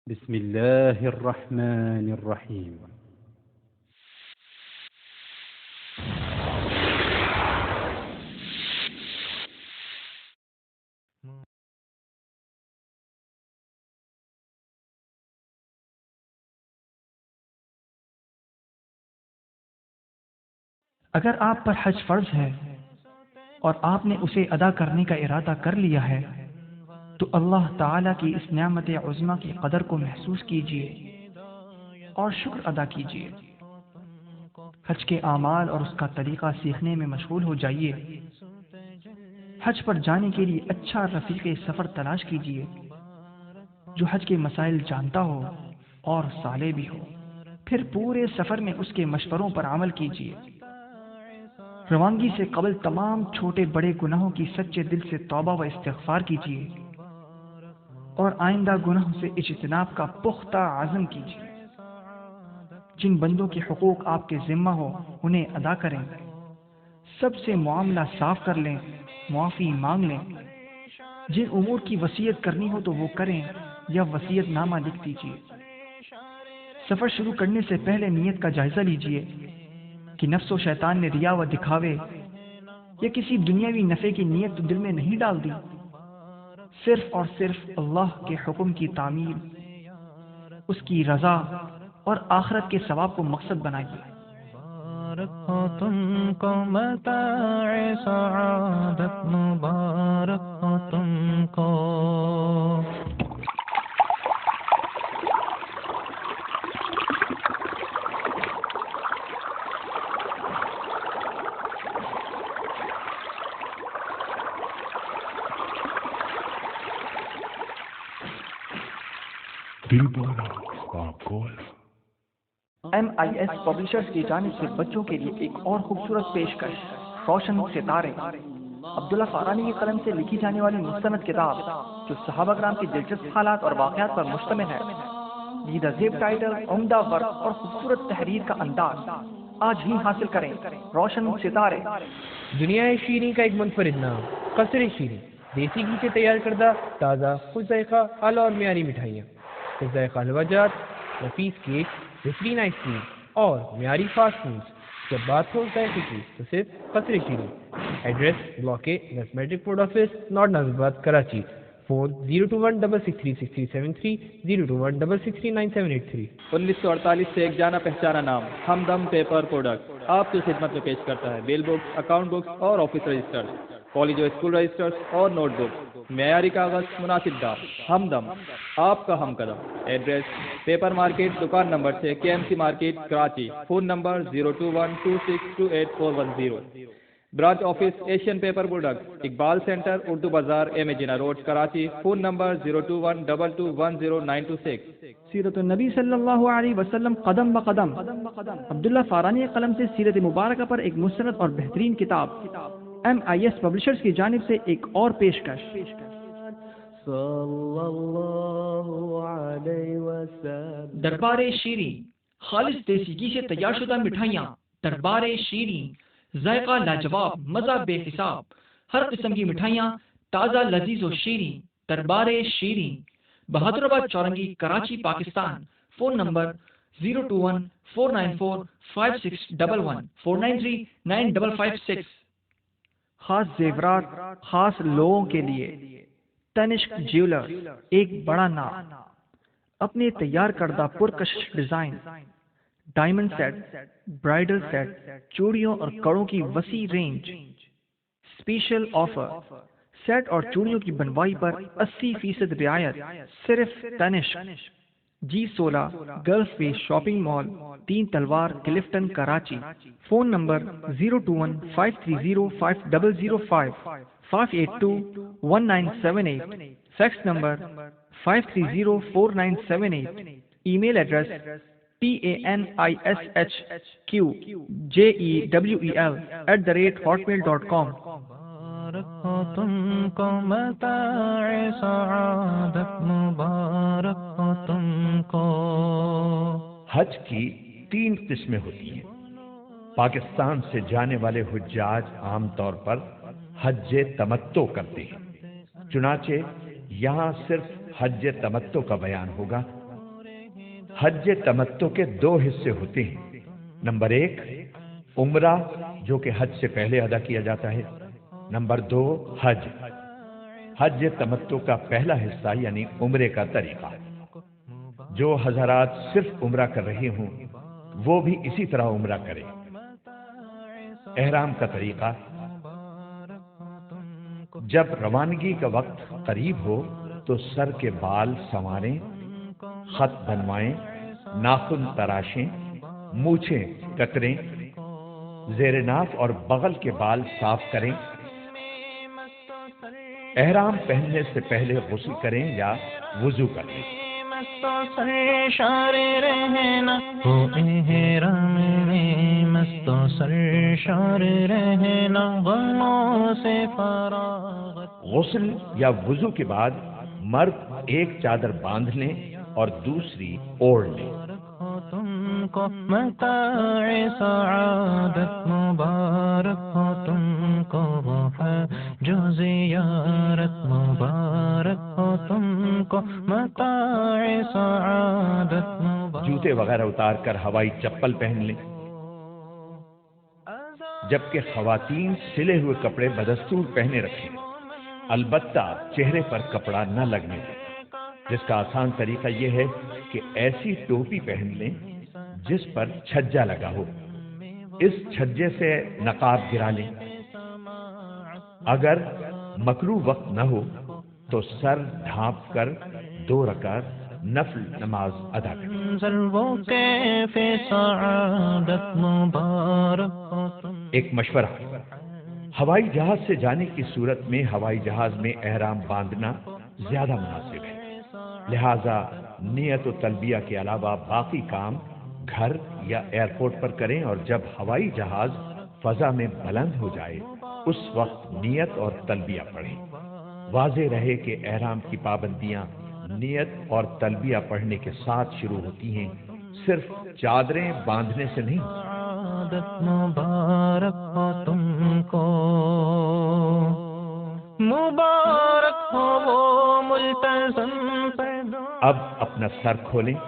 بسم الله الرحمن الرحيم. اگر آپ پر حج فرض ہے اور آپ نے اسے ادا کرنے کا ارادہ کر لیا ہے تو اللہ تعالیٰ کی اس نعمت عظمیٰ کی قدر کو محسوس کیجیے اور شکر ادا کیجیے۔ حج کے اعمال اور اس کا طریقہ سیکھنے میں مشغول ہو جائیے۔ حج پر جانے کے لیے اچھا رفیق سفر تلاش کیجیے جو حج کے مسائل جانتا ہو اور صالح بھی ہو۔ پھر پورے سفر میں اس کے مشوروں پر عمل کیجیے۔ روانگی سے قبل تمام چھوٹے بڑے گناہوں کی سچے دل سے توبہ و استغفار کیجیے اور آئندہ گناہوں سے اجتناب کا پختہ عزم کیجیے۔ جن بندوں کے حقوق آپ کے ذمہ ہو انہیں ادا کریں، سب سے معاملہ صاف کر لیں، معافی مانگ لیں۔ جن امور کی وصیت کرنی ہو تو وہ کریں یا وصیت نامہ لکھ دیجیے۔ سفر شروع کرنے سے پہلے نیت کا جائزہ لیجیے کہ نفس و شیطان نے ریا و دکھاوے یا کسی دنیاوی نفع کی نیت تو دل میں نہیں ڈال دی، صرف اور صرف اللہ کے حکم کی تعمیل، اس کی رضا اور آخرت کے ثواب کو مقصد بنائیے۔ مبارک ہو تم کو متاع سعادت، مبارک ہو تم کو۔ ایم آئی ایس پبلشرز کی جانب سے بچوں کے لیے ایک اور خوبصورت پیشکش، روشن ستارے، عبداللہ فارانی کی قلم سے لکھی جانے والی مستند کتاب جو صحابہ کرام کی دلچسپ حالات اور واقعات پر مشتمل ہے۔ جیدہ زیب ٹائٹل، عمدہ ورق اور خوبصورت تحریر کا انداز آج ہی حاصل کریں۔ روشن ستارے۔ دنیا شیریں کا ایک منفرد نام، قصر شیریں، دیسی گھی سے تیار کردہ تازہ خوش ذائقہ اعلیٰ اور معیاری مٹھائیاں، خوش ذائقہ حلوہ جات، نفیس کیک، بہترین آئس کریم اور معیاری فاسٹ فوڈز۔ جب بات ہو ذائقے کی تو صرف Qasr Shireen. Address block A, mathematic post office, north Nazimabad, Karachi. Phone 021663373، 02166398783۔ 1948 سے ایک جانا پہچانا نام، ہمدم پیپر پروڈکٹ آپ کی خدمت میں پیش کرتا ہے بل بکس، اکاؤنٹ بکس اور آفس رجسٹر، کالج و اسکول رجسٹرز اور نوٹ بکس، معیاری کاغذ، مناسب دام۔ ہمدم آپ کا ہم قدم۔ ایڈریس پیپر مارکیٹ، دکان number 6، K M C market, Karachi. Phone number 02126284110۔ Branch office Asian paper product, Iqbal centre, Urdu Bazaar, M A Jinnah road, Karachi. Phone number 02122100926۔ سیرت النبی صلی اللہ علیہ وسلم قدم بقدم، عبداللہ فارانی قلم سے سیرت مبارکہ پر ایک مستند اور بہترین کتاب، ایم آئی ایس پبلشرز کی جانب سے ایک اور پیشکش۔ دربار شیریں، خالص دیسی گھی سے تیار شدہ مٹھائیاں۔ دربار شیریں، ذائقہ لاجواب، مزہ بے حساب، ہر قسم کی مٹھائیاں تازہ، لذیذ و شیریں۔ دربار شیریں، بہادر آباد چورنگی، کراچی، پاکستان۔ Phone number 02149456111، 49395556۔ خاص زیورات خاص لوگوں کے لیے، تنشک جیولر، ایک بڑا نام، اپنے تیار کردہ پرکشش design, diamond set, bridal set, چوڑیوں اور کڑوں کی وسیع رینج۔ اسپیشل آفر، سیٹ اور چوڑیوں کی بنوائی پر 80% رعایت، صرف تنشک، G16 گلف وے shopping mall, 3 Talwar, Clifton, Karachi. Phone number 02153050005، 5821978۔ Fax number 5304978۔ Email address PANISHQJEWEL@hotmail.com۔ مبارک ہو تم کو متاع سعادت، مبارک ہو تم کو۔ حج کی 3 قسمیں ہوتی ہیں۔ پاکستان سے جانے والے حجاج عام طور پر حج تمتع کرتے ہیں، چنانچہ یہاں صرف حج تمتع کا بیان ہوگا حج تمتع کے دو حصے ہوتے ہیں۔ نمبر 1 عمرہ جو کہ حج سے پہلے ادا کیا جاتا ہے۔ نمبر 2 حج۔ حج تمتع کا پہلا حصہ یعنی عمرے کا طریقہ، جو حضرات صرف عمرہ کر رہے ہوں وہ بھی اسی طرح عمرہ کریں۔ احرام کا طریقہ: جب روانگی کا وقت قریب ہو تو سر کے بال سنواریں، خط بنوائیں، ناخن تراشیں، مونچھیں کتریں، زیر ناف اور بغل کے بال صاف کریں۔ احرام پہننے سے پہلے غسل کریں یا وضو کر لیں۔ غسل یا وضو کے بعد مرد ایک چادر باندھ لیں اور دوسری اوڑھ لیں۔ تم کو متاع سعادت مبارک ہو، تم کو وہ ہے جو زیارت مبارک ہو، تم کو متاع سعادت مبارک۔ جوتے وغیرہ اتار کر ہوائی چپل پہن لیں، جبکہ خواتین سلے ہوئے کپڑے بدستور پہنے رکھیں، البتہ چہرے پر کپڑا نہ لگنے دیں، جس کا آسان طریقہ یہ ہے کہ ایسی ٹوپی پہن لیں جس پر چھجا لگا ہو، اس چھجے سے نقاب گرا لیں۔ اگر مکروہ وقت نہ ہو تو سر ڈھانپ کر 2 رکعت نفل نماز ادا کریں۔ ایک مشورہ: ہوائی جہاز سے جانے کی صورت میں ہوائی جہاز میں احرام باندھنا زیادہ مناسب ہے، لہذا نیت و تلبیہ کے علاوہ باقی کام گھر یا ایئرپورٹ پر کریں، اور جب ہوائی جہاز فضا میں بلند ہو جائے اس وقت نیت اور تلبیہ پڑھیں۔ واضح رہے کہ احرام کی پابندیاں نیت اور تلبیہ پڑھنے کے ساتھ شروع ہوتی ہیں، صرف چادریں باندھنے سے نہیں۔ سعادت مبارک ہو تم کو، مبارک ہو وہ ملتزم پیدا۔ اب اپنا سر کھولیں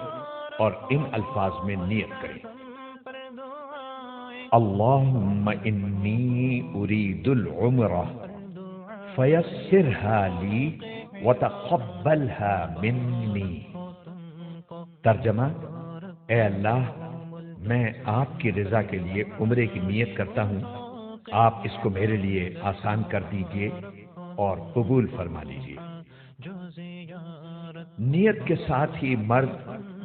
اور ان الفاظ میں نیت کریں: اللہم انی ارید العمرہ فیسرها لی وتقبلها منی۔ ترجمہ: اے اللہ، میں آپ کی رضا کے لیے عمرے کی نیت کرتا ہوں، آپ اس کو میرے لیے آسان کر دیجئے اور قبول فرما لیجئے۔ نیت کے ساتھ ہی مرد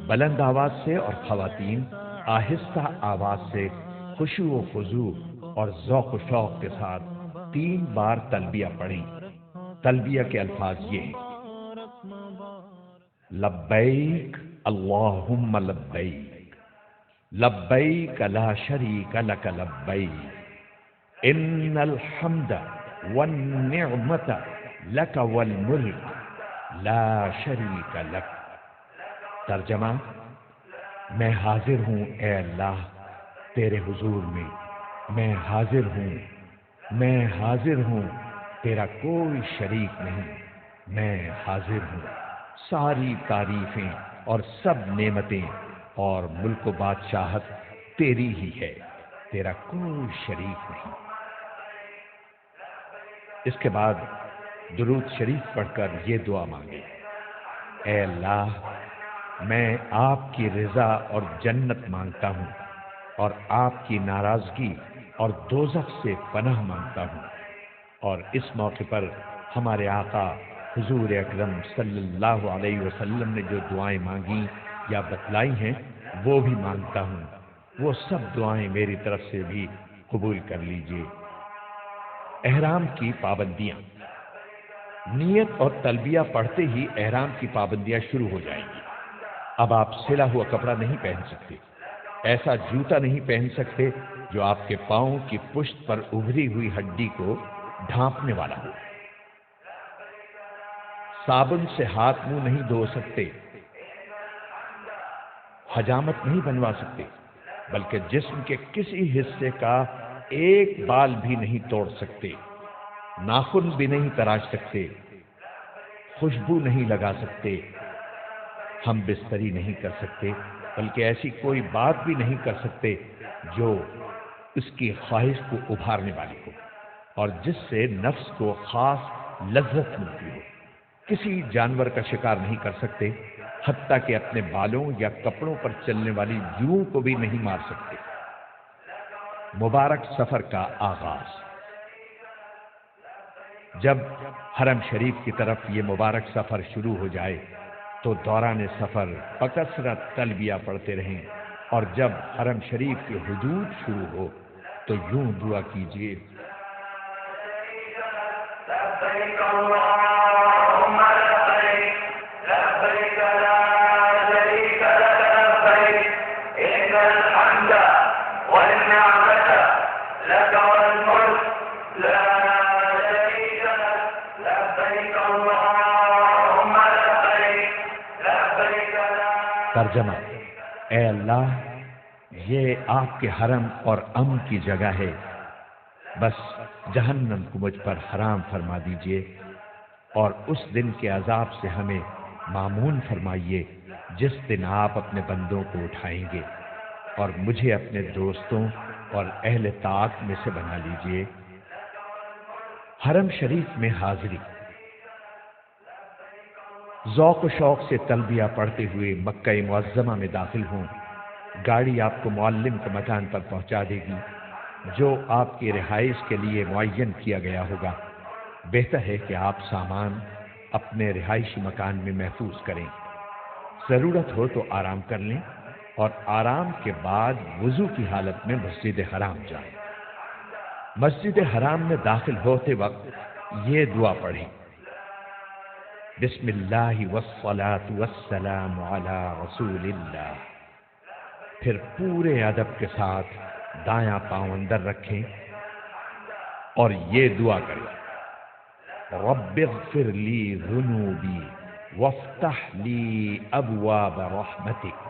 بلند آواز سے اور خواتین آہستہ آواز سے خشوع و خضوع اور ذوق و شوق کے ساتھ 3 بار تلبیہ پڑھیں۔ تلبیہ کے الفاظ یہ ہیں: لبیک اللہم لبیک، لبیک لا شریک لک لبیک، ان الحمد والنعمت لک والملک لا شریک لک۔ ترجمہ: میں حاضر ہوں اے اللہ تیرے حضور میں، میں حاضر ہوں تیرا کوئی شریک نہیں، میں حاضر ہوں، ساری تعریفیں اور سب نعمتیں اور ملک و بادشاہت تیری ہی ہے، تیرا کوئی شریک نہیں۔ اس کے بعد درود شریف پڑھ کر یہ دعا مانگے: اے اللہ، میں آپ کی رضا اور جنت مانگتا ہوں اور آپ کی ناراضگی اور دوزخ سے پناہ مانگتا ہوں، اور اس موقع پر ہمارے آقا حضور اکرم صلی اللہ علیہ وسلم نے جو دعائیں مانگی یا بتلائی ہیں وہ بھی مانگتا ہوں، وہ سب دعائیں میری طرف سے بھی قبول کر لیجیے۔ احرام کی پابندیاں: نیت اور تلبیہ پڑھتے ہی احرام کی پابندیاں شروع ہو جائیں گی۔ اب آپ سلا ہوا کپڑا نہیں پہن سکتے، ایسا جوتا نہیں پہن سکتے جو آپ کے پاؤں کی پشت پر ابھری ہوئی ہڈی کو ڈھانپنے والا ہو۔ صابن سے ہاتھ منہ نہیں دھو سکتے، حجامت نہیں بنوا سکتے، بلکہ جسم کے کسی حصے کا ایک بال بھی نہیں توڑ سکتے، ناخن بھی نہیں تراش سکتے، خوشبو نہیں لگا سکتے، ہم بستری نہیں کر سکتے، بلکہ ایسی کوئی بات بھی نہیں کر سکتے جو اس کی خواہش کو ابھارنے والی ہو اور جس سے نفس کو خاص لذت ملتی ہو۔ کسی جانور کا شکار نہیں کر سکتے، حتیٰ کہ اپنے بالوں یا کپڑوں پر چلنے والی جوؤں کو بھی نہیں مار سکتے۔ مبارک سفر کا آغاز۔ جب حرم شریف کی طرف یہ مبارک سفر شروع ہو جائے تو دوران سفر بکثرت تلبیہ پڑھتے رہیں، اور جب حرم شریف کی حدود شروع ہو تو یوں دعا کیجیے: ترجمہ: اے اللہ، یہ آپ کے حرم اور امن کی جگہ ہے، بس جہنم کو مجھ پر حرام فرما دیجئے، اور اس دن کے عذاب سے ہمیں مامون فرمائیے جس دن آپ اپنے بندوں کو اٹھائیں گے، اور مجھے اپنے دوستوں اور اہل طاعت میں سے بنا لیجئے۔ حرم شریف میں حاضری۔ ذوق و شوق سے تلبیہ پڑھتے ہوئے مکہ معظمہ میں داخل ہوں، گاڑی آپ کو معلم کے مکان پر پہنچا دے گی جو آپ کی رہائش کے لیے معین کیا گیا ہوگا۔ بہتر ہے کہ آپ سامان اپنے رہائشی مکان میں محفوظ کریں، ضرورت ہو تو آرام کر لیں، اور آرام کے بعد وضو کی حالت میں مسجد حرام جائیں۔ مسجد حرام میں داخل ہوتے وقت یہ دعا پڑھیں: بسم اللہ والصلاة والسلام علی رسول اللہ۔ پھر پورے ادب کے ساتھ دایاں پاؤں اندر رکھیں اور یہ دعا کریں: رب اغفر لی ذنوبی وافتح لی ابواب رحمتک۔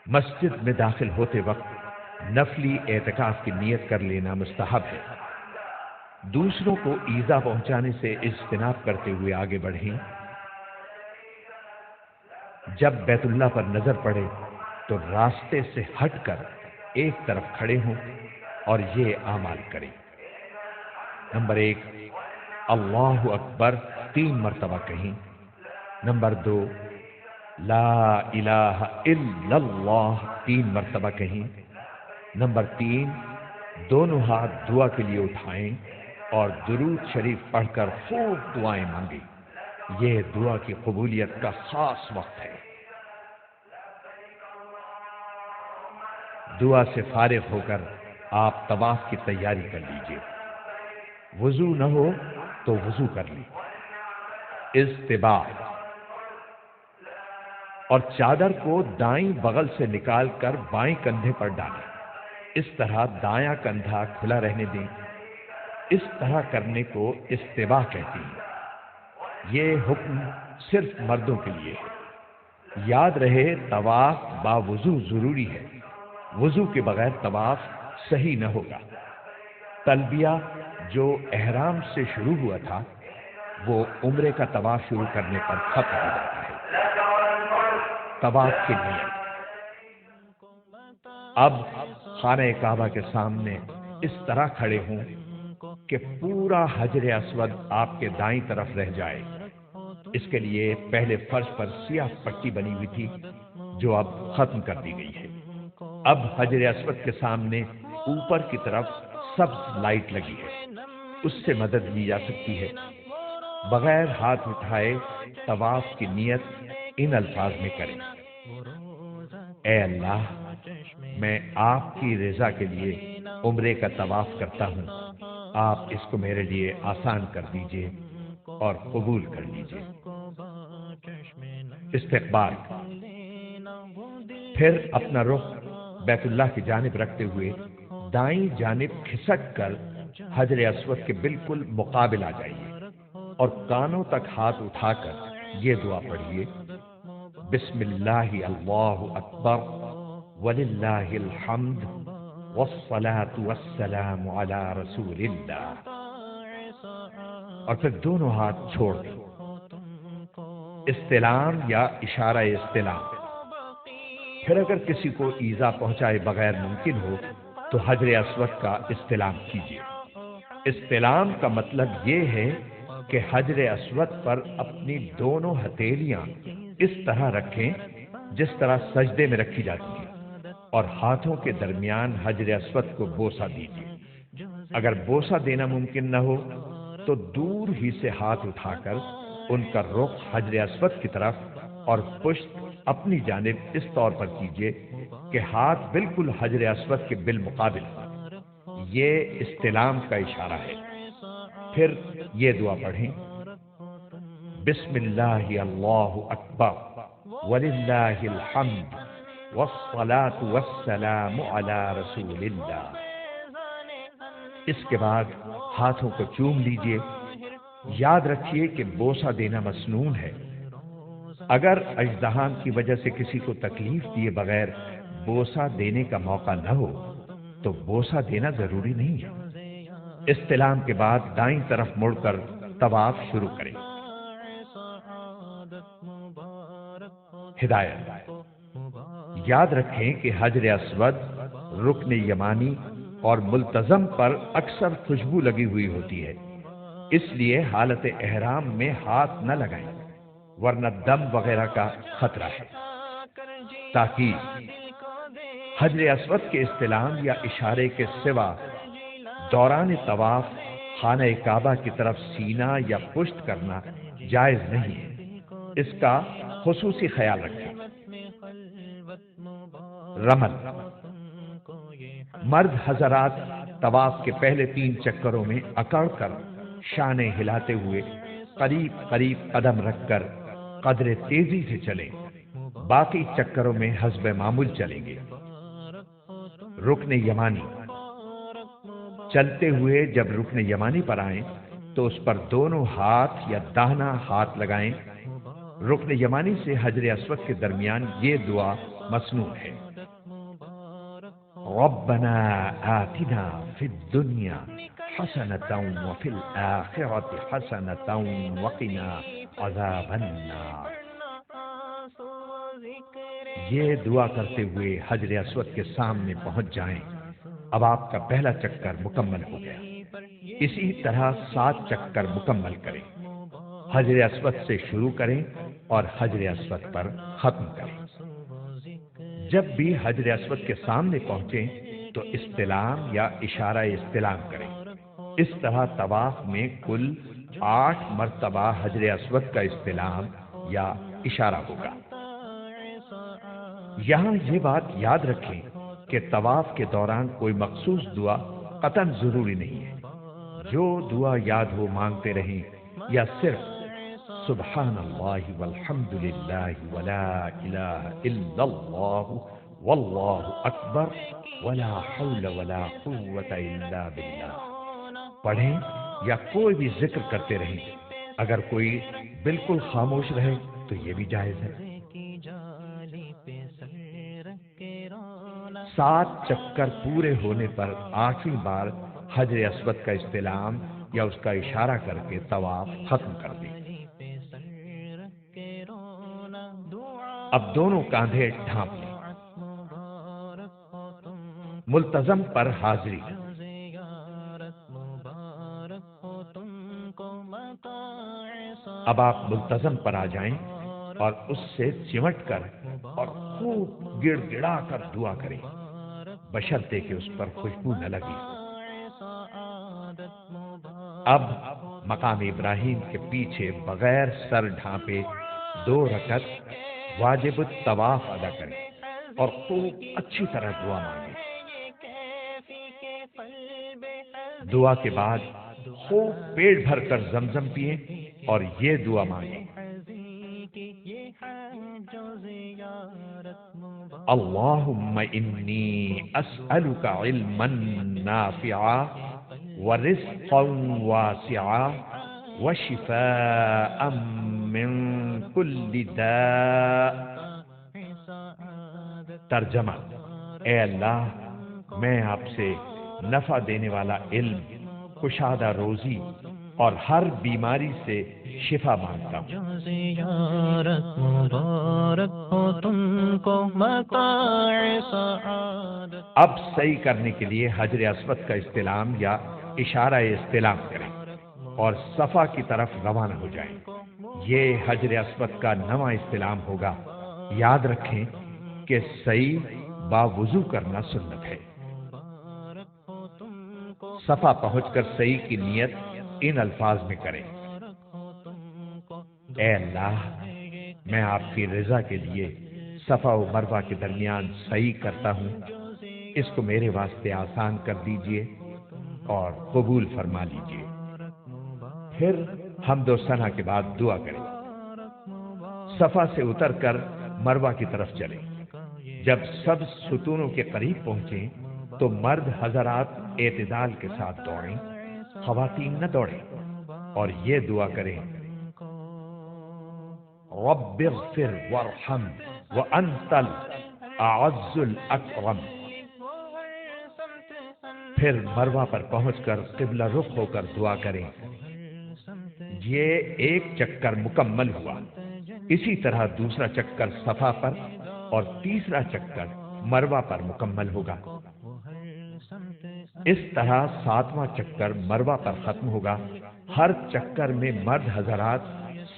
مسجد میں داخل ہوتے وقت نفلی اعتکاف کی نیت کر لینا مستحب ہے۔ دوسروں کو ایذا پہنچانے سے اجتناب کرتے ہوئے آگے بڑھیں۔ جب بیت اللہ پر نظر پڑے تو راستے سے ہٹ کر ایک طرف کھڑے ہوں اور یہ اعمال کریں: نمبر 1، اللہ اکبر 3 مرتبہ کہیں۔ نمبر 2، لا الہ الا اللہ 3 مرتبہ کہیں۔ نمبر 3، دونوں ہاتھ دعا کے لیے اٹھائیں اور درود شریف پڑھ کر خوب دعائیں مانگیں۔ یہ دعا کی قبولیت کا خاص وقت ہے۔ دعا سے فارغ ہو کر آپ طواف کی تیاری کر لیجئے۔ وضو نہ ہو تو وضو کر لیں۔ استباع، اور چادر کو دائیں بغل سے نکال کر بائیں کندھے پر ڈالیں، اس طرح دایاں کندھا کھلا رہنے دیں۔ اس طرح کرنے کو استباع کہتے ہیں۔ یہ حکم صرف مردوں کے لیے ہے۔ یاد رہے طواف باوضو ضروری ہے، وضو کے بغیر طواف صحیح نہ ہوگا۔ تلبیہ جو احرام سے شروع ہوا تھا وہ عمرے کا طواف شروع کرنے پر ختم ہو جاتا ہے۔ طواف کی نیت۔ اب خانہ کعبہ کے سامنے اس طرح کھڑے ہوں کہ پورا حجر اسود آپ کے دائیں طرف رہ جائے۔ اس کے لیے پہلے فرش پر سیاہ پٹی بنی ہوئی تھی جو اب ختم کر دی گئی ہے۔ اب حجر اسود کے سامنے اوپر کی طرف سبز لائٹ لگی ہے، اس سے مدد لی جا سکتی ہے۔ بغیر ہاتھ اٹھائے طواف کی نیت ان الفاظ میں کریں: اے اللہ، میں آپ کی رضا کے لیے عمرے کا طواف کرتا ہوں، آپ اس کو میرے لیے آسان کر دیجئے اور قبول کر لیجئے۔ استقبال، پھر اپنا رخ بیت اللہ کی جانب رکھتے ہوئے دائیں جانب کھسک کر حجر اسود کے بالکل مقابل آ جائیے اور کانوں تک ہاتھ اٹھا کر یہ دعا پڑھیے: بسم اللہ اللہ اکبر وللہ الحمد والصلاة والسلام علی رسول اللہ، اور پھر دونوں ہاتھ چھوڑ دیں۔ استلام یا اشارہ استلام۔ پھر اگر کسی کو ایذا پہنچائے بغیر ممکن ہو تو حجر اسود کا استلام کیجیے۔ استلام کا مطلب یہ ہے کہ حجر اسود پر اپنی دونوں ہتھیلیاں اس طرح رکھیں جس طرح سجدے میں رکھی جاتی ہیں، اور ہاتھوں کے درمیان حجر اسود کو بوسہ دیجیے۔ اگر بوسہ دینا ممکن نہ ہو تو دور ہی سے ہاتھ اٹھا کر ان کا رخ حجر اسود کی طرف اور پشت اپنی جانب اس طور پر کیجیے کہ ہاتھ بالکل حجر اسود کے بالمقابل ہو۔ یہ استلام کا اشارہ ہے۔ پھر یہ دعا پڑھیں: بسم اللہ اللہ اکبر وللہ الحمد والصلاة والسلام علی رسول اللہ۔ اس کے بعد ہاتھوں کو چوم لیجئے۔ یاد رکھیے کہ بوسہ دینا مسنون ہے۔ اگر اژدہام کی وجہ سے کسی کو تکلیف دیے بغیر بوسہ دینے کا موقع نہ ہو تو بوسہ دینا ضروری نہیں ہے۔ استلام کے بعد دائیں طرف مڑ کر طواف شروع کریں۔ ہدایت: یاد رکھیں کہ حجر اسود، رکن یمانی اور ملتزم پر اکثر خوشبو لگی ہوئی ہوتی ہے، اس لیے حالت احرام میں ہاتھ نہ لگائیں ورنہ دم وغیرہ کا خطرہ ہے۔ تاکہ حجر اسود کے استلام یا اشارے کے سوا دوران طواف خانہ کعبہ کی طرف سینہ یا پشت کرنا جائز نہیں ہے، اس کا خصوصی خیال رکھیں۔ رمل: مرد حضرات طواف کے پہلے 3 چکروں میں اکڑ کر شانیں ہلاتے ہوئے قریب قریب قدم رکھ کر قدر تیزی سے چلیں، باقی چکروں میں حسب معمول چلیں گے۔ رکن یمانی: چلتے ہوئے جب رکن یمانی پر آئیں تو اس پر دونوں ہاتھ یا داہنا ہاتھ لگائیں۔ رکن یمانی سے حجر اسود کے درمیان یہ دعا مسنون ہے: ربنا آتنا فی الدنیا حسنۃ وفی الآخرۃ حسنۃ وقنا عذاب النار۔ یہ دعا کرتے ہوئے حجر اسود کے سامنے پہنچ جائیں۔ اب آپ کا پہلا چکر مکمل ہو گیا۔ اسی طرح 7 چکر مکمل کریں۔ حجر اسود سے شروع کریں اور حجر اسود پر ختم کریں۔ جب بھی حجر اسود کے سامنے پہنچیں تو استلام یا اشارہ استلام کریں۔ اس طرح طواف میں کل 8 مرتبہ حجر اسود کا استلام یا اشارہ ہوگا۔ یہاں یہ بات یاد رکھیں کہ طواف کے دوران کوئی مخصوص دعا قطعاً ضروری نہیں ہے۔ جو دعا یاد ہو مانگتے رہیں یا صرف سبحان اللہ والحمد للہ ولا الہ الا اللہ واللہ اکبر ولا حول ولا قوت الا باللہ پڑھیں یا کوئی بھی ذکر کرتے رہیں۔ اگر کوئی بالکل خاموش رہے تو یہ بھی جائز ہے۔ 7 چکر پورے ہونے پر 8ویں بار حجر اسود کا استلام یا اس کا اشارہ کر کے طواف ختم کر دیں۔ اب دونوں کاندھے ڈھانپ لیں۔ ملتزم پر حاضری: اب آپ ملتزم پر آ جائیں اور اس سے چمٹ کر اور خوب گڑ گڑا کر دعا کریں، بشرطے کہ اس پر خوشبو نہ لگی۔ اب مقام ابراہیم کے پیچھے بغیر سر ڈھانپے 2 رکعت واجب الطواف ادا کریں اور خوب اچھی طرح دعا مانگیں۔ دعا کے بعد خوب پیٹ بھر کر زمزم پئیں اور یہ دعا مانگیں: اللہم انی اسألک علما نافعا ورزقا واسعا وشفاء من کل داء۔ ترجمہ: اے اللہ، میں آپ سے نفع دینے والا علم، کشادہ روزی، اور ہر بیماری سے شفا مانگتا ہوں۔ جو زیارت مبارک ہو تم کو متاع سعادت۔ اب صحیح کرنے کے لیے حجر اسود کا استلام یا اشارہ استلام کریں اور صفا کی طرف روانہ ہو جائیں۔ یہ حجر اسود کا نواں استلام ہوگا۔ یاد رکھیں کہ صحیح باوضو کرنا سنت ہے۔ صفا پہنچ کر صحیح کی نیت ان الفاظ میں کریں: اے اللہ، میں آپ کی رضا کے لیے صفا و مروہ کے درمیان صحیح کرتا ہوں، اس کو میرے واسطے آسان کر دیجئے اور قبول فرما لیجئے۔ پھر حمد و ثنا کے بعد دعا کریں۔ صفا سے اتر کر مروہ کی طرف چلیں۔ جب سب ستونوں کے قریب پہنچیں تو مرد حضرات اعتدال کے ساتھ دوڑیں، خواتین نہ دوڑیں، اور یہ دعا کریں: رب اغفر وارحم وانت الاعز الاکرم۔ پھر مروہ پر پہنچ کر قبلہ رخ ہو کر دعا کریں۔ یہ ایک چکر مکمل ہوا۔ اسی طرح دوسرا چکر صفا پر اور تیسرا چکر مروہ پر مکمل ہوگا۔ اس طرح 7واں چکر مروہ پر ختم ہوگا۔ ہر چکر میں مرد حضرات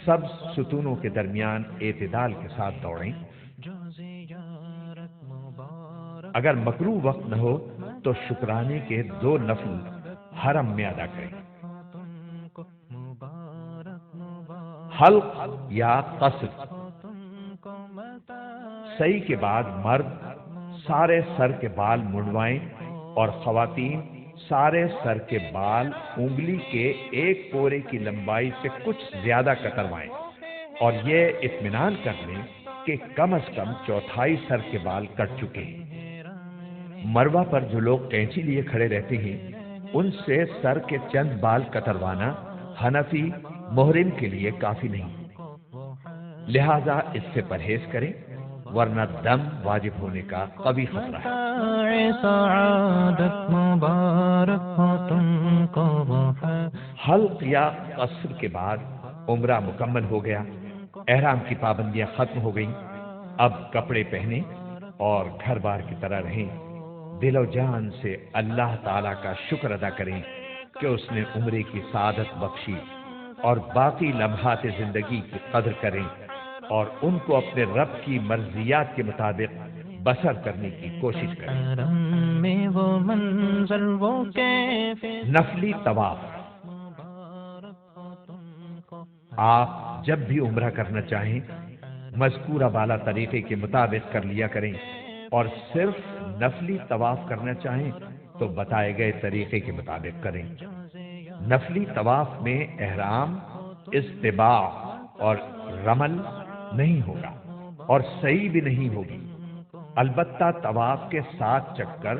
سب ستونوں کے درمیان اعتدال کے ساتھ دوڑیں۔ اگر مکروہ وقت نہ ہو تو شکرانے کے 2 نفل حرم میں ادا کریں۔ حلق یا قصر۔ صحیح کے بعد مرد سارے سر کے بال منڈوائیں اور خواتین سارے سر کے بال انگلی کے 1 پورے کی لمبائی سے کچھ زیادہ کتروائیں اور یہ اطمینان کر لیں کہ کم از کم 1/4 سر کے بال کٹ چکے ہیں۔ مروہ پر جو لوگ کینچی لیے کھڑے رہتے ہیں ان سے سر کے چند بال کتروانا حنفی محرم کے لیے کافی نہیں، لہذا اس سے پرہیز کریں ورنہ دم واجب ہونے کا قوی خطرہ ہے۔ سعادت مبارک ہو تم کو وہ ہے۔ حلق یا قصر کے بعد عمرہ مکمل ہو گیا، احرام کی پابندیاں ختم ہو گئیں۔ اب کپڑے پہنیں اور گھر بار کی طرح رہیں۔ دل و جان سے اللہ تعالیٰ کا شکر ادا کریں کہ اس نے عمرے کی سعادت بخشی، اور باقی لمحات زندگی کی قدر کریں اور ان کو اپنے رب کی مرضیات کے مطابق بسر کرنے کی کوشش کریں۔ میں وہ منظر وہ کیفیت نفلی طواف۔ آپ جب بھی عمرہ کرنا چاہیں مذکورہ بالا طریقے کے مطابق کر لیا کریں، اور صرف نفلی طواف کرنا چاہیں تو بتائے گئے طریقے کے مطابق کریں۔ نفلی طواف میں احرام، استباع اور رمل نہیں ہوگا اور صحیح بھی نہیں ہوگی، البتہ طواف کے 7 چکر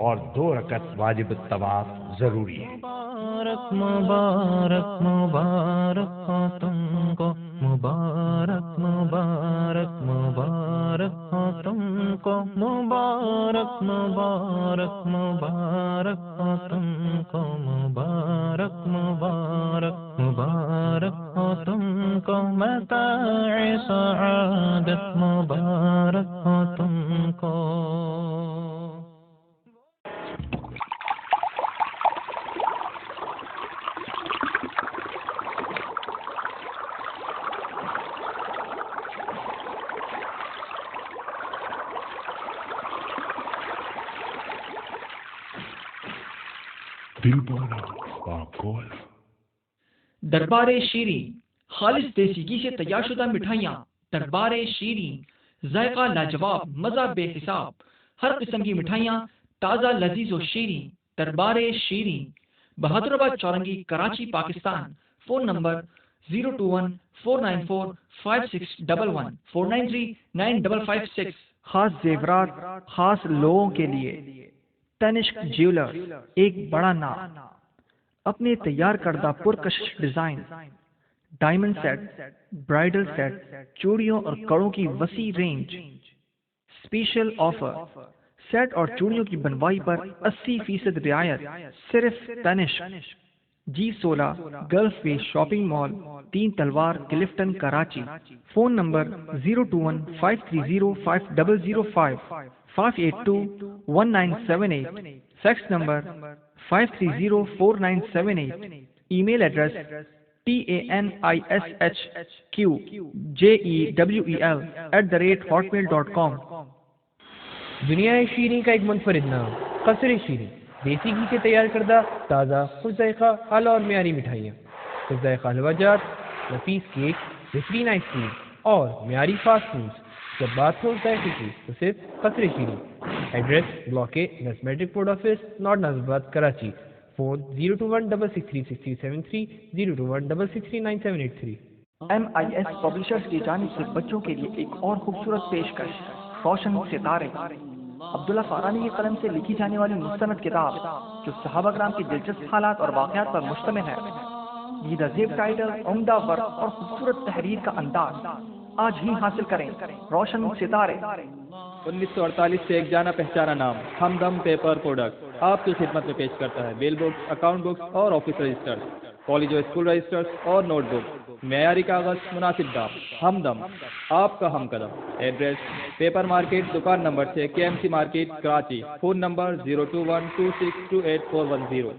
اور 2 رکعت واجب الطواف ضروری ہے۔ مبارک مبارک مبارک ہو تم کو، مبارک مبارک مبارک ہو تم کو، مبارک مبارک مبارک ہو تم کو، مبارک مبارک مبارک ہو تم کو، متاع سعادت مبارک ہو تم کو۔ دربار شیریں خالص دیسی گھی سے تیار شدہ مٹھائیاں۔ دربار شیریں ذائقہ لاجواب، مزہ بے حساب، ہر قسم کی مٹھائیاں تازہ لذیذ و شیریں۔ دربار شیریں، بہادر آباد چورنگی، کراچی، پاکستان۔ Phone number 021-494-5611 493-9556۔ خاص زیورات خاص لوگوں کے لیے تنشک جیولر، ایک بڑا نام، اپنے تیار کردہ پرکشش design, diamond set, bridal set, چوڑیوں اور کڑوں کی وسیع رینج۔ اسپیشل آفر، سیٹ اور چوڑیوں کی بنوائی پر 80% رعایت، صرف تنشک۔ G16 گلف وے shopping mall, 3 Talwar, Clifton, Karachi. Phone number 021530505 5821978، fax number 5304978۔ Email address tanishqjewel@hotmail.com۔ دنیا شیریں کا ایک منفرد نام، قصر شیریں، دیسی گھی سے تیار کردہ تازہ، خوش ذائقہ، اعلیٰ اور معیاری مٹھائیاں، خوش ذائقہ حلوہ جات، نفیس کیک، بہترین آئس کریم اور معیاری فاسٹ فوڈز۔ جب بات ہو ذائقے کی تو صرف Qasr Shireen. Address block A, next matric board office, north Nazimabad, Karachi. Phone 021663373، 021663973۔ MIS publishers کی جانب سے بچوں کے لیے ایک اور خوبصورت پیشکش، روشن ستارے۔ عبداللہ فارانی کی قلم سے لکھی جانے والی مستند کتاب جو صحابہ کرام کی دلچسپ حالات اور واقعات پر مشتمل ہے۔ دیدہ زیب ٹائٹل، عمدہ ورق اور خوبصورت تحریر کا انداز آج ہی حاصل کریں۔ روشن ستارے۔ 1948 سے ایک جانا پہچانا نام، ہمدم پیپر پروڈکٹ آپ کی خدمت میں پیش کرتا ہے بیل بکس، اکاؤنٹ بکس اور آفس رجسٹرز، کالج و اسکول رجسٹرز اور نوٹ بک، معیاری کاغذ، مناسب دام۔ ہمدم، آپ کا ہم قدم۔ ایڈریس پیپر مارکیٹ، دکان number 6، KMC market, Karachi. Phone number 02126284110۔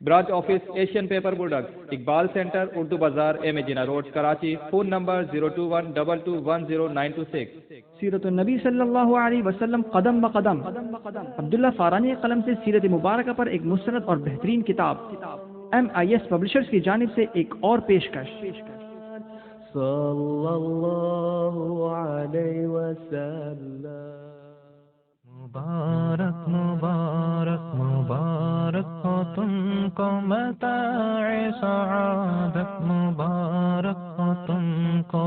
Branch office Asian paper product, Iqbal centre, Urdu بازار، MA road, Karachi. Phone number 02122100926۔ سیرت النبی صلی اللہ علیہ وسلم قدم بقدم۔ عبداللہ فارانی کی قلم سے سیرت مبارکہ پر ایک مستند اور بہترین کتاب۔ MIS پبلشرز کی جانب سے ایک اور پیشکش۔ صلی اللہ علیہ وسلم۔ مبارک مبارک مبارک ہو تم کو متاع سعادت، مبارک ہو تم کو۔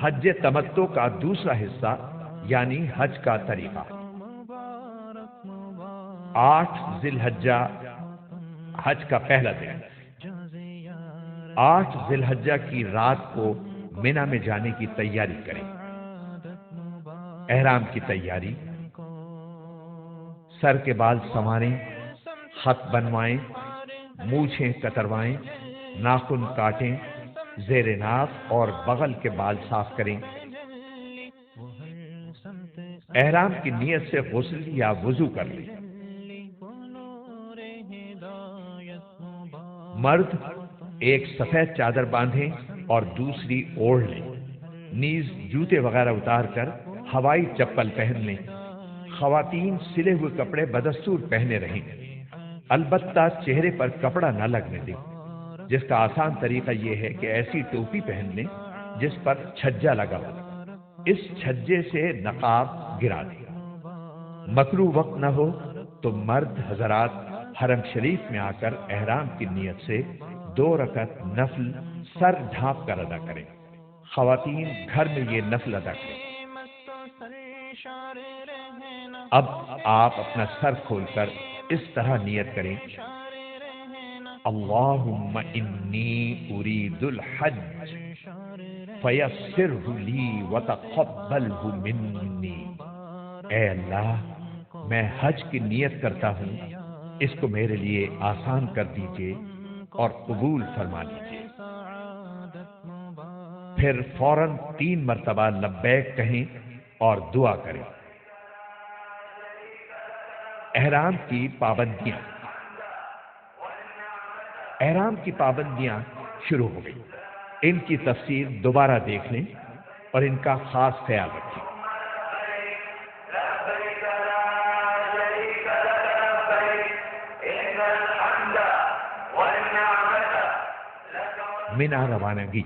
حج تمتع کا دوسرا حصہ یعنی حج کا طریقہ۔ 8 ذی الحجہ حج کا پہلا دن۔ 8 ذی الحجہ کی رات کو مینا میں جانے کی تیاری کریں۔ احرام کی تیاری، سر کے بال سنواریں، خط بنوائیں، مونچھیں کتروائیں، ناخن کاٹیں، زیر ناف اور بغل کے بال صاف کریں۔ احرام کی نیت سے غسل یا وضو کر لیں۔ مرد ایک سفید چادر باندھیں اور دوسری اوڑھ لیں، نیز جوتے وغیرہ اتار کر ہوائی چپل پہن لیں۔ خواتین سلے ہوئے کپڑے بدستور پہنے رہیں، البتہ چہرے پر کپڑا نہ لگنے دیں، جس کا آسان طریقہ یہ ہے کہ ایسی ٹوپی پہن لیں جس پر چھجا لگا ہو، اس چھجے سے نقاب گرا دیں۔ مکروہ وقت نہ ہو تو مرد حضرات حرم شریف میں آ کر احرام کی نیت سے 2 رکعت نفل سر ڈھانپ کر ادا کریں۔ خواتین گھر میں یہ نفل ادا کریں۔ اب آپ اپنا سر کھول کر اس طرح نیت کریں: اللہم انی ارید الحج فیسرہ لی وتقبلہ منی۔ اے اللہ، میں حج کی نیت کرتا ہوں، اس کو میرے لیے آسان کر دیجئے اور قبول فرما لیجئے۔ پھر فوراً 3 مرتبہ لبیک کہیں اور دعا کریں۔ احرام کی پابندیاں۔ احرام کی پابندیاں شروع ہو گئی، ان کی تفصیل دوبارہ دیکھ لیں اور ان کا خاص خیال رکھیں۔ مینا روانگی۔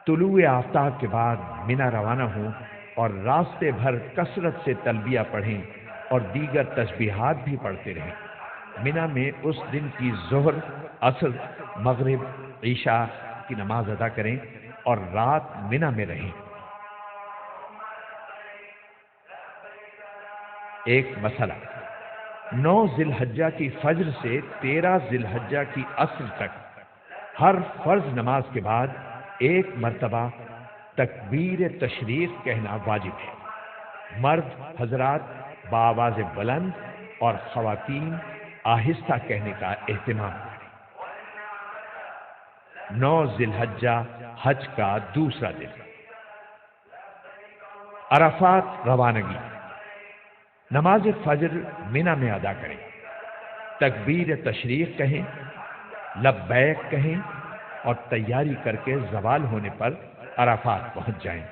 طلوع آفتاب کے بعد مینا روانہ ہوں اور راستے بھر کثرت سے تلبیہ پڑھیں اور دیگر تسبیحات بھی پڑھتے رہیں۔ مینا میں اس دن کی ظہر، عصر، مغرب، عشاء کی نماز ادا کریں اور رات مینا میں رہیں۔ ایک مسئلہ: 9 ذی الحجہ کی فجر سے 13 ذی الحجہ کی عصر تک ہر فرض نماز کے بعد 1 مرتبہ تکبیر تشریق کہنا واجب ہے۔ مرد حضرات بآواز بلند اور خواتین آہستہ کہنے کا اہتمام کریں۔ 9 ذی الحجہ حج کا دوسرا دن۔ عرفات روانگی۔ نماز فجر مینا میں ادا کریں، تکبیر تشریق کہیں، لبیک کہیں اور تیاری کر کے زوال ہونے پر عرفات پہنچ جائیں۔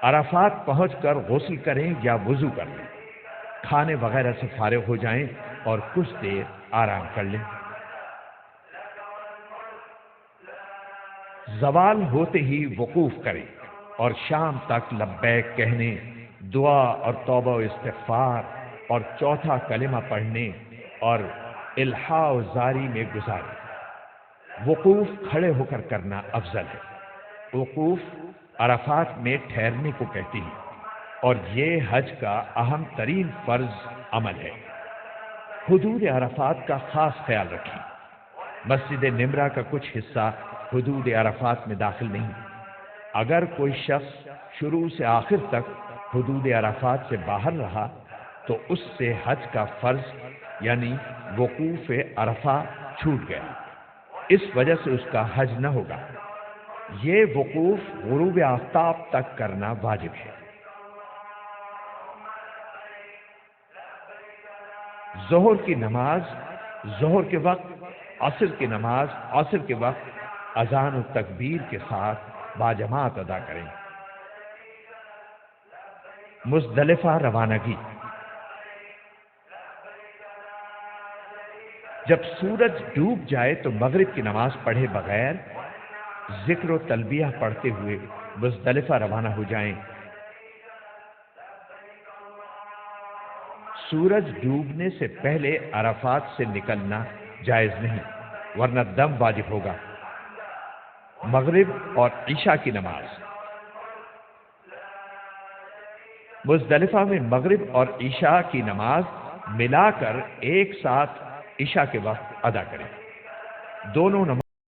عرفات پہنچ کر غسل کریں یا وضو کر لیں، کھانے وغیرہ سے فارغ ہو جائیں اور کچھ دیر آرام کر لیں۔ زوال ہوتے ہی وقوف کریں اور شام تک لبیک کہنے، دعا اور توبہ و استغفار اور چوتھا کلمہ پڑھنے اور الحاء و زاری میں گزاریں۔ وقوف کھڑے ہو کر کرنا افضل ہے۔ وقوف عرفات میں ٹھہرنے کو کہتی ہے اور یہ حج کا اہم ترین فرض عمل ہے۔ حدود عرفات کا خاص خیال رکھیں۔ مسجد نمرہ کا کچھ حصہ حدود عرفات میں داخل نہیں۔ اگر کوئی شخص شروع سے آخر تک حدود عرفات سے باہر رہا تو اس سے حج کا فرض یعنی وقوف عرفہ چھوٹ گیا، اس وجہ سے اس کا حج نہ ہوگا۔ یہ وقوف غروب آفتاب تک کرنا واجب ہے۔ ظہر کی نماز ظہر کے وقت، عصر کی نماز عصر کے وقت اذان و تکبیر کے ساتھ باجماعت ادا کریں۔ مزدلفہ روانگی۔ جب سورج ڈوب جائے تو مغرب کی نماز پڑھے بغیر ذکر و تلبیہ پڑھتے ہوئے مزدلفہ روانہ ہو جائیں۔ سورج ڈوبنے سے پہلے عرفات سے نکلنا جائز نہیں، ورنہ دم واجب ہوگا۔ مغرب اور عشاء کی نماز۔ مزدلفہ میں مغرب اور عشاء کی نماز ملا کر ایک ساتھ عشاء کے وقت ادا کریں۔ دونوں نماز